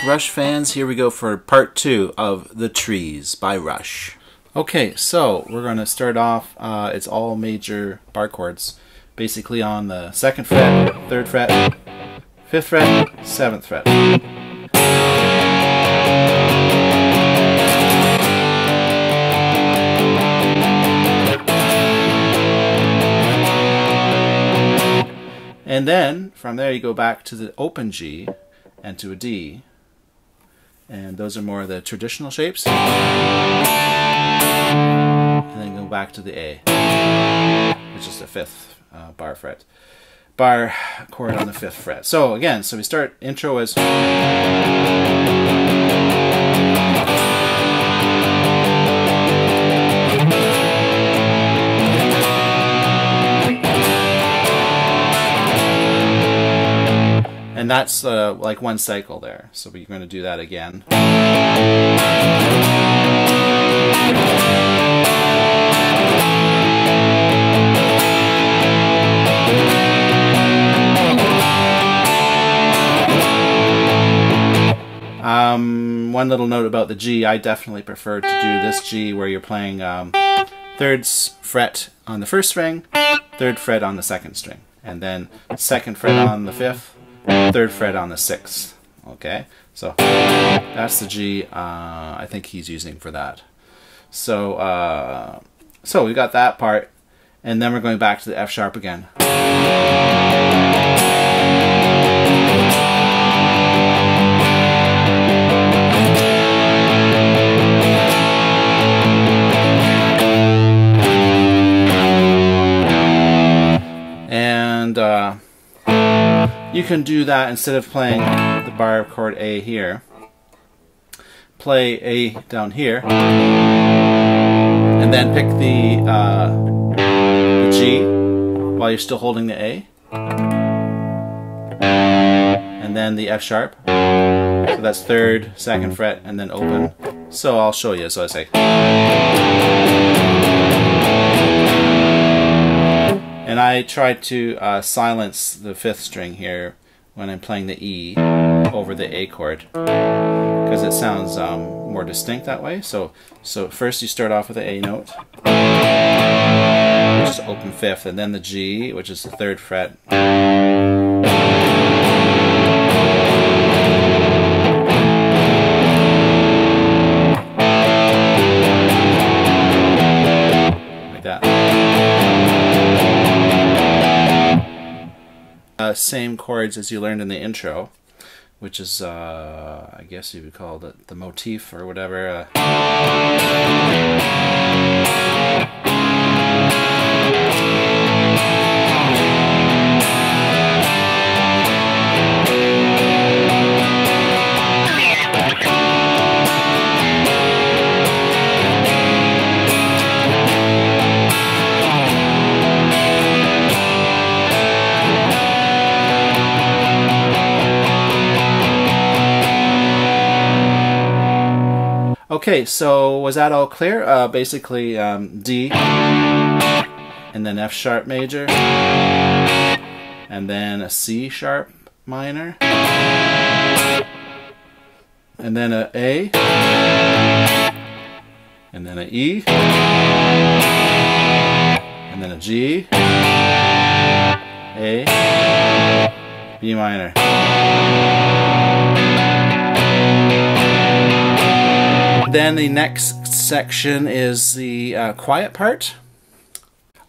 Rush fans, here we go for part 2 of The Trees by Rush. Okay, so we're going to start off, it's all major bar chords, basically on the 2nd fret, 3rd fret, 5th fret, 7th fret. And then, from there you go back to the open G and to a D. And those are more of the traditional shapes. And then go back to the A, which is the 5th bar chord on the 5th fret. So again, so we start, intro as... And that's like one cycle there. So we're going to do that again. One little note about the G, I definitely prefer to do this G where you're playing 3rd fret on the 1st string, 3rd fret on the 2nd string, and then 2nd fret on the 5th, 3rd fret on the 6th. Okay, so that's the G I think he's using for that. So so we got that part, and then we're going back to the F sharp again. And you can do that instead of playing the bar chord A here. Play A down here, and then pick the G while you're still holding the A, and then the F sharp. So that's 3rd, 2nd fret, and then open. So I'll show you. So I say. And I try to silence the 5th string here when I'm playing the E over the A chord, because it sounds more distinct that way. So first you start off with the A note, which is open 5th, and then the G, which is the 3rd fret. Like that. Same chords as you learned in the intro, which is, I guess you would call it the motif or whatever. Okay, so was that all clear? Basically D, and then F sharp major, and then a C sharp minor, and then a A, and then a E, and then a G, A, B minor. Then the next section is the quiet part.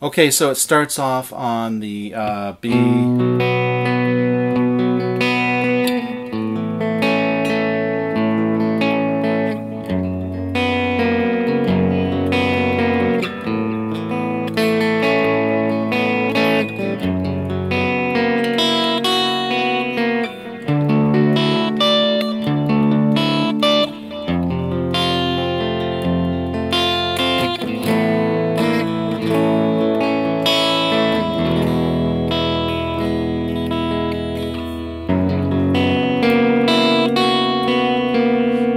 Okay, so it starts off on the B.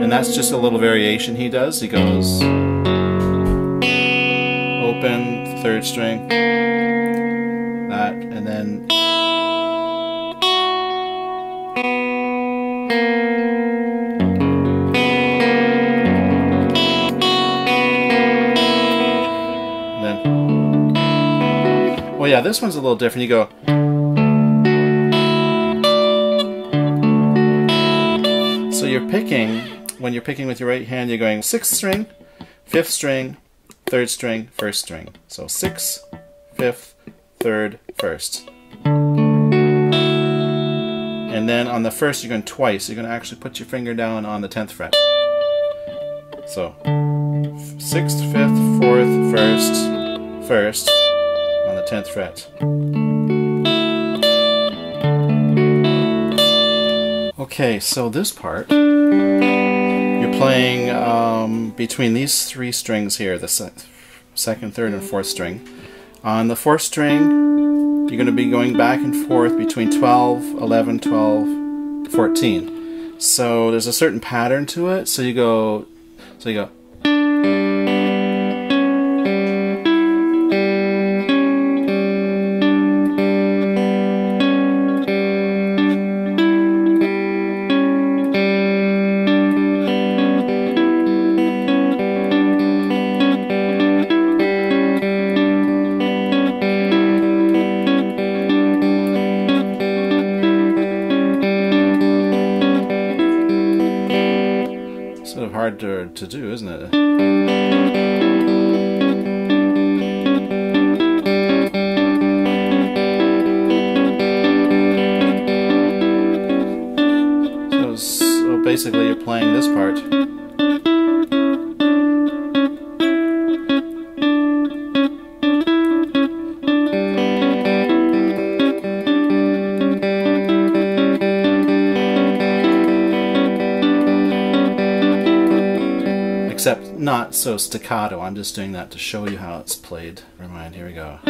And that's just a little variation he does. He goes open, 3rd string, that, and then yeah, this one's a little different. You go. So you're picking, when you're picking with your right hand, you're going 6th string, 5th string, 3rd string, 1st string. So 6th, 5th, 3rd, 1st. And then on the 1st, you're going twice. You're going to actually put your finger down on the 10th fret. So 6th, 5th, 4th, 1st, 1st on the 10th fret. Okay, so this part, you're playing between these 3 strings here, the 2nd, 3rd, and 4th string. On the 4th string, you're going to be going back and forth between 12, 11, 12, 14. So there's a certain pattern to it. So you go. Sort of hard to do, isn't it? So basically you're playing this part. Except not so staccato. I'm just doing that to show you how it's played. Never mind, here we go.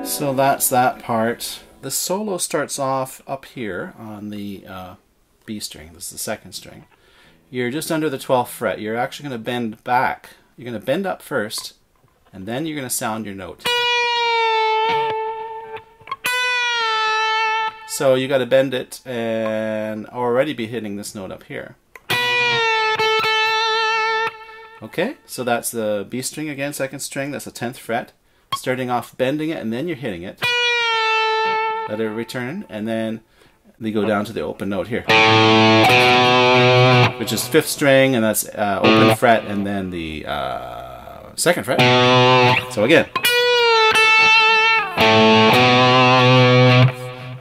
So that's that part. The solo starts off up here on the B string. This is the 2nd string. You're just under the 12th fret. You're actually going to bend back. You're going to bend up first, and then you're going to sound your note. So you got to bend it and already be hitting this note up here. Okay, so that's the B string again, 2nd string. That's the 10th fret. Starting off bending it, and then you're hitting it. Let it return, and then they go down to the open note here, which is 5th string, and that's open fret, and then the 2nd fret. So again.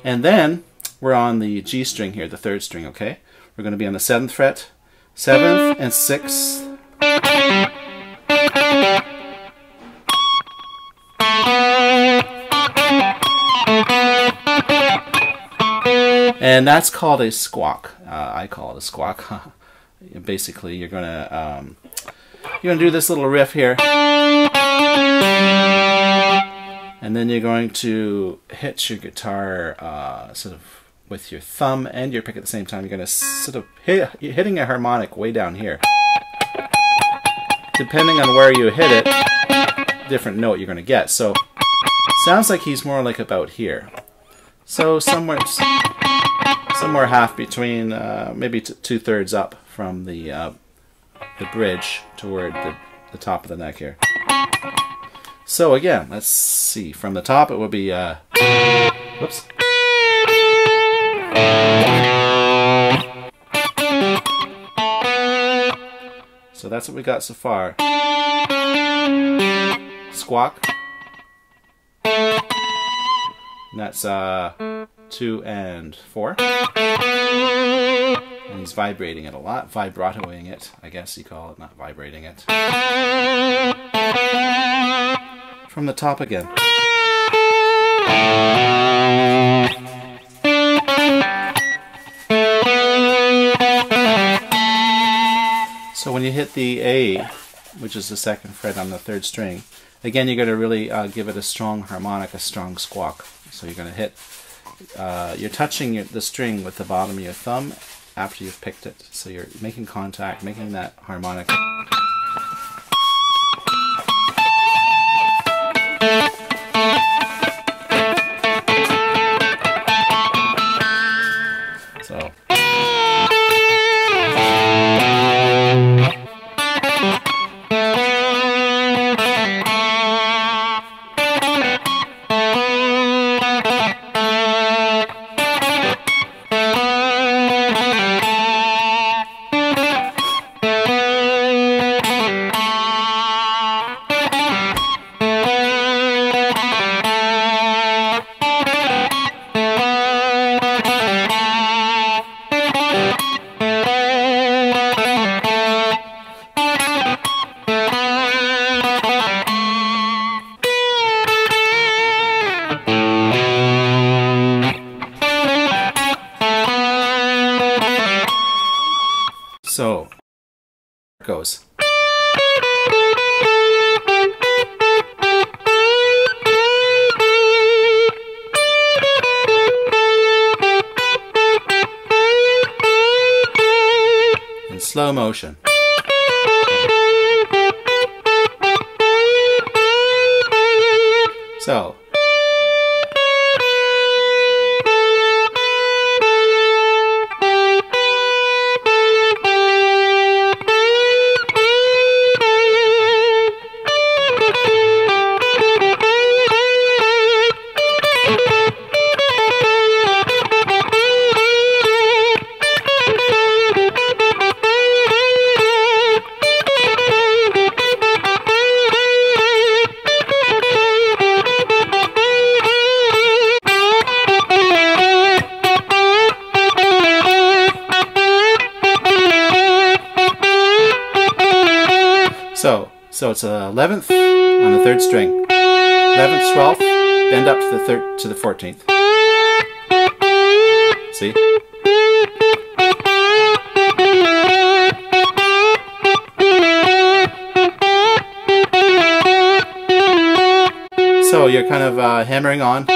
And then we're on the G string here, the 3rd string, okay? We're going to be on the 7th fret, 7th and 6th. And that's called a squawk. I call it a squawk. Basically, you're gonna do this little riff here, and then you're going to hit your guitar sort of with your thumb and your pick at the same time. You're gonna sort of hitting a harmonic way down here. Depending on where you hit it, different note you're gonna get. So sounds like he's more like about here. So somewhere half between, maybe 2/3 up from the bridge toward the top of the neck here. So again, let's see. From the top, it would be, whoops. So that's what we got so far. Squawk. And that's 2 and 4. And he's vibrating it a lot, vibratoing it, I guess you call it, not vibrating it. From the top again. So when you hit the A, which is the 2nd fret on the 3rd string, again you're going to really give it a strong harmonic, a strong squawk. So you're going to hit, you're touching the string with the bottom of your thumb after you've picked it. So you're making contact, making that harmonic. goes. In slow motion. So. So it's 11th on the 3rd string, 11th, 12th, bend up to the 3rd to the 14th. See? So you're kind of hammering on.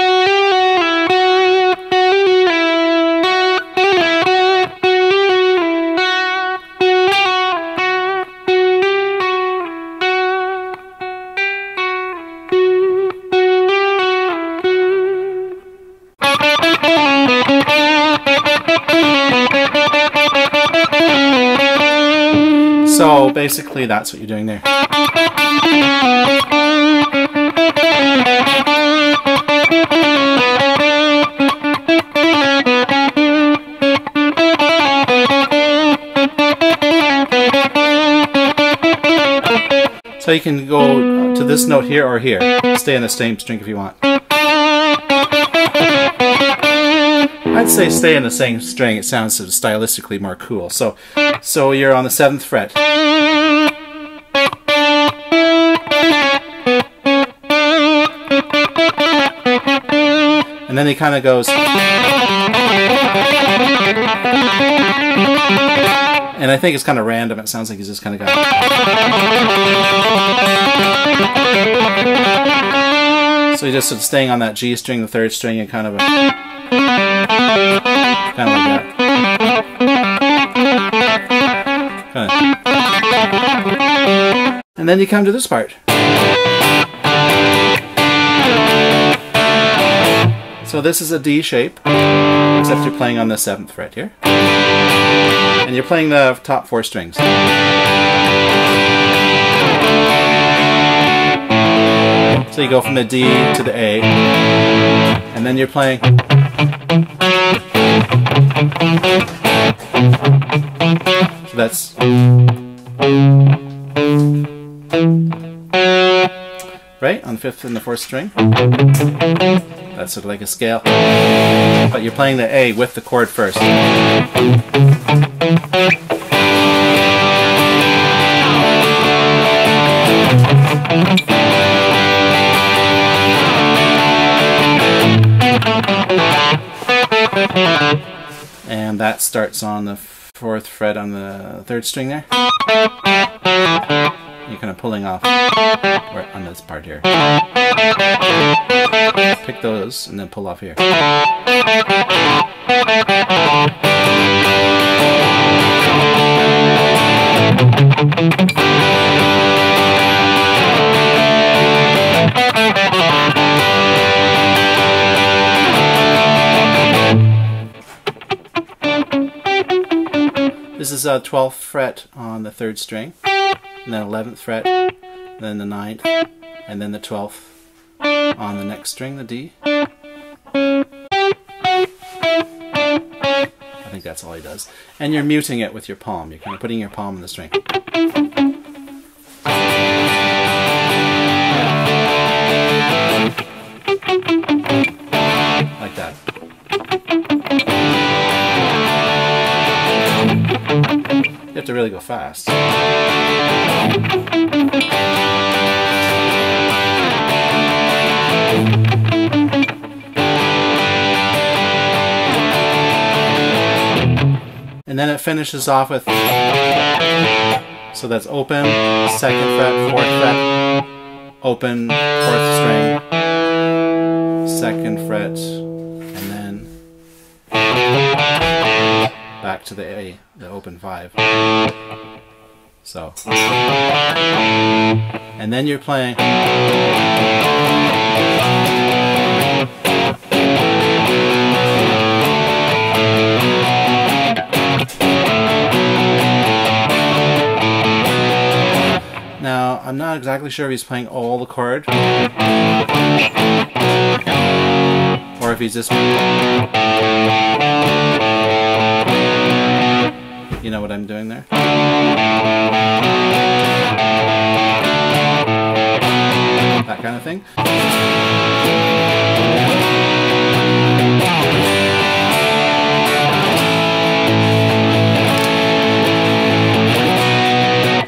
So basically that's what you're doing there. So you can go to this note here or here. Stay in the same string if you want. I'd say stay in the same string. It sounds sort of stylistically more cool. So you're on the 7th fret. And then he kind of goes. And I think it's kind of random. It sounds like he's just kind of got. So you're just sort of staying on that G string, the 3rd string, and kind of like that. And then you come to this part. So this is a D shape, except you're playing on the 7th fret here. And you're playing the top 4 strings. So you go from the D to the A, and then you're playing. So that's. Right? On the 5th and the 4th string. That's sort of like a scale. But you're playing the A with the chord first. And that starts on the 4th fret on the 3rd string there. You're kind of pulling off on this part here. Pick those and then pull off here. This is a 12th fret on the 3rd string, and then 11th fret, then the 9th, and then the 12th on the next string, the D. I think that's all he does. And you're muting it with your palm. You're kind of putting your palm in the string. Like that. You have to really go fast. And then it finishes off with. So So that's open, 2nd fret, 4th fret, open, 4th string, 2nd fret, and then back to the A, the open 5. So, and then you're playing. Now, I'm not exactly sure if he's playing all the chord, or if he's just, you know what I'm doing there? That kind of thing.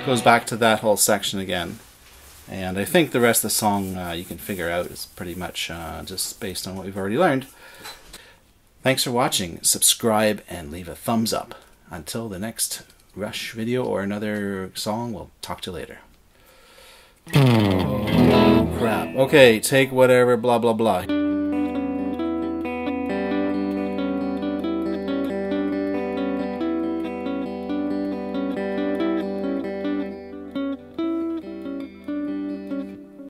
Goes back to that whole section again, and I think the rest of the song you can figure out is pretty much just based on what we've already learned. Thanks for watching. Subscribe and leave a thumbs up. Until the next Rush video or another song, we'll talk to you later. Oh crap. Okay, take whatever blah blah blah.